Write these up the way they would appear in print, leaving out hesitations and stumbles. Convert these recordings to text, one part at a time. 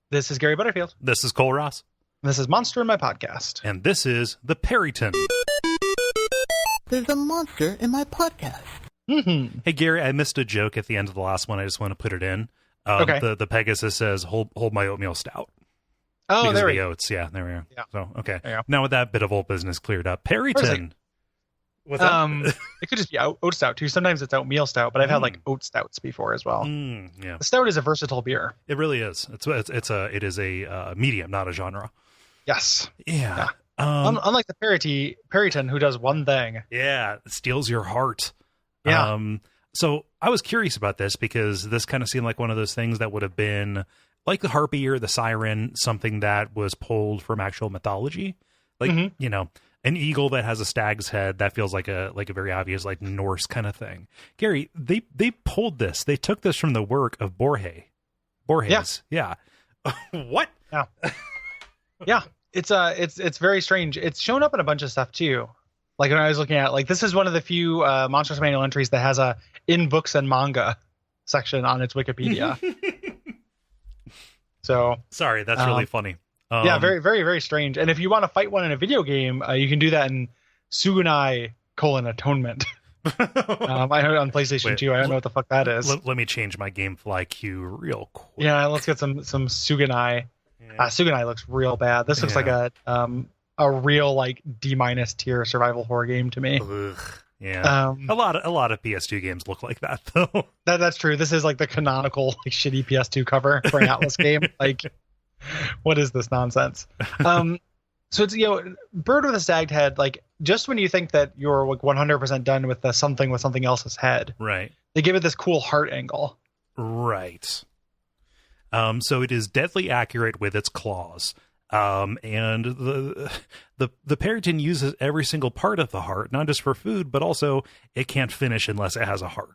This is Gary Butterfield. This is Cole Ross. This is Monster in My Podcast. And this is the Peryton. There's a monster in my podcast. Mm-hmm. Hey, Gary, I missed a joke at the end of the last one. I just want to put it in. Okay. The Pegasus says, hold my oatmeal stout. Oh, because there of we the go. oats. Yeah, there we are. Yeah. So, okay. There you go. Now with that bit of old business cleared up, Peryton. What's that? It could just be oat stout too. Sometimes it's oatmeal stout, but I've had like oat stouts before as well. Yeah. The stout is a versatile beer. It really is. It is a medium, not a genre. Yes. Yeah. Unlike the Peryton, who does one thing. Yeah, it steals your heart. Yeah. So I was curious about this because this kind of seemed like one of those things that would have been like the harpy or the siren, something that was pulled from actual mythology. Like, you know, an eagle that has a stag's head, that feels like a very obvious like Norse kind of thing. Gary, they pulled this. They took this from the work of Borges. Yeah. What? Yeah. Yeah. It's very strange. It's shown up in a bunch of stuff too. Like when I was looking at, like, this is one of the few Monsters Manual entries that has a in books and manga section on its Wikipedia. So sorry, that's really funny. Yeah, very, very, very strange. And if you want to fight one in a video game, you can do that in Sugunai: Atonement. I heard it on PlayStation 2. I don't know what the fuck that is. Let me change my GameFly queue real quick. Yeah, let's get some Sugunai. Yeah. Sugunai looks real bad. This looks like a real like D- tier survival horror game to me. Ugh. Yeah, a lot of PS2 games look like that though. That's true. This is like the canonical like shitty PS2 cover for an Atlas game. Like, what is this nonsense? So it's, bird with a stagged head. Like, just when you think that you're like 100% done with the something with something else's head, right? They give it this cool heart angle, right? So it is deadly accurate with its claws. And the Peryton uses every single part of the heart, not just for food, but also it can't finish unless it has a heart.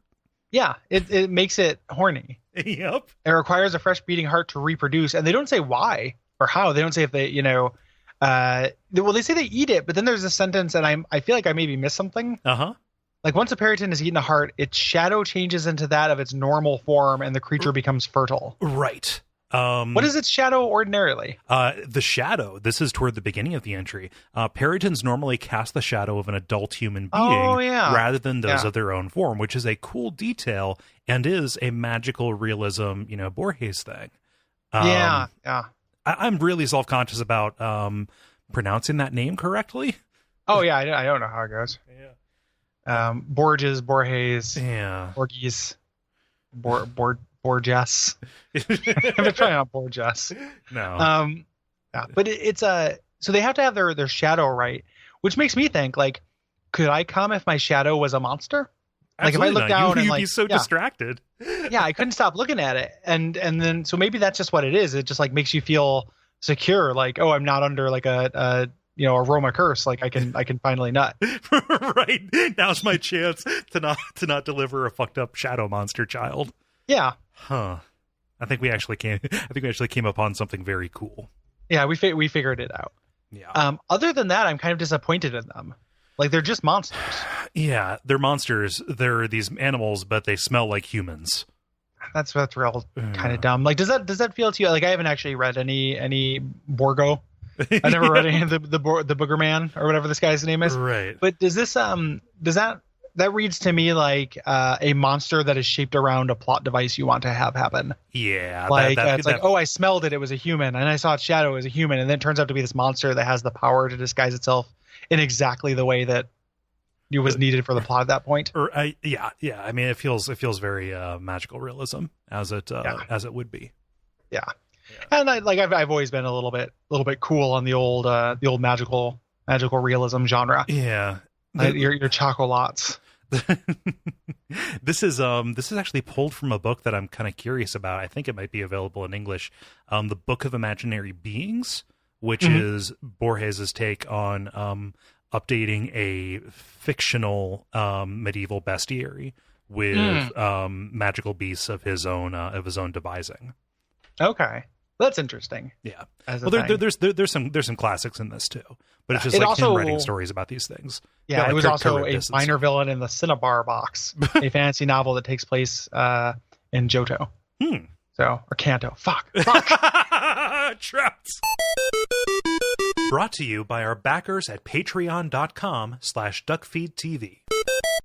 Yeah, it makes it horny. Yep. It requires a fresh beating heart to reproduce, and they don't say why or how. They don't say if they, they say they eat it, but then there's a sentence, and I feel like I maybe missed something. Like once a Peryton has eaten a heart, its shadow changes into that of its normal form, and the creature becomes fertile. Right. What is its shadow ordinarily? The shadow, this is toward the beginning of the entry. Perytons normally cast the shadow of an adult human being rather than those of their own form, which is a cool detail and is a magical realism, Borges thing. I'm really self-conscious about pronouncing that name correctly. Oh, yeah, I don't know how it goes. Yeah. Borges. Yeah. Borges. Borges. I've been trying out Borges. No. Yeah, but it's so they have to have their shadow right, which makes me think, like, could I come if my shadow was a monster? Like, absolutely if I look down and you'd be so distracted. Yeah, I couldn't stop looking at it, and then so maybe that's just what it is. It just like makes you feel secure, like, oh, I'm not under like a Roma curse. Like I can finally nut. Right, now's my chance to not deliver a fucked up shadow monster child. Yeah. Huh. I think we actually came upon something very cool. Yeah, we figured it out. Yeah. Other than that, I'm kind of disappointed in them. Like, they're just monsters. Yeah, they're monsters. They're these animals, but they smell like humans. That's real kind of dumb. Like, does that feel to you? Like, I haven't actually read any Borgo. I never read any of the Booger Man or whatever this guy's name is. Right. But does that reads to me like a monster that is shaped around a plot device you want to have happen. Yeah. Like, it's like, oh, I smelled it. It was a human. And I saw its shadow as a human. And then it turns out to be this monster that has the power to disguise itself in exactly the way that it was needed for the plot at that point. Yeah. I mean, it feels very magical realism as it would be. Yeah. And I've always been a little bit cool on the old magical realism genre. Yeah. Your chocolots. This is actually pulled from a book that I'm kind of curious about. I think it might be available in English. The Book of Imaginary Beings, which is Borges' take on updating a fictional medieval bestiary with magical beasts of his own devising. Okay. That's interesting. Yeah. Well, there's some classics in this too, but it's just like him writing stories about these things. Yeah, it was also a minor villain in the Cinnabar box, a fantasy novel that takes place in Johto. So, or Kanto. Fuck. trapped. Brought to you by our backers at patreon.com/duckfeed.tv.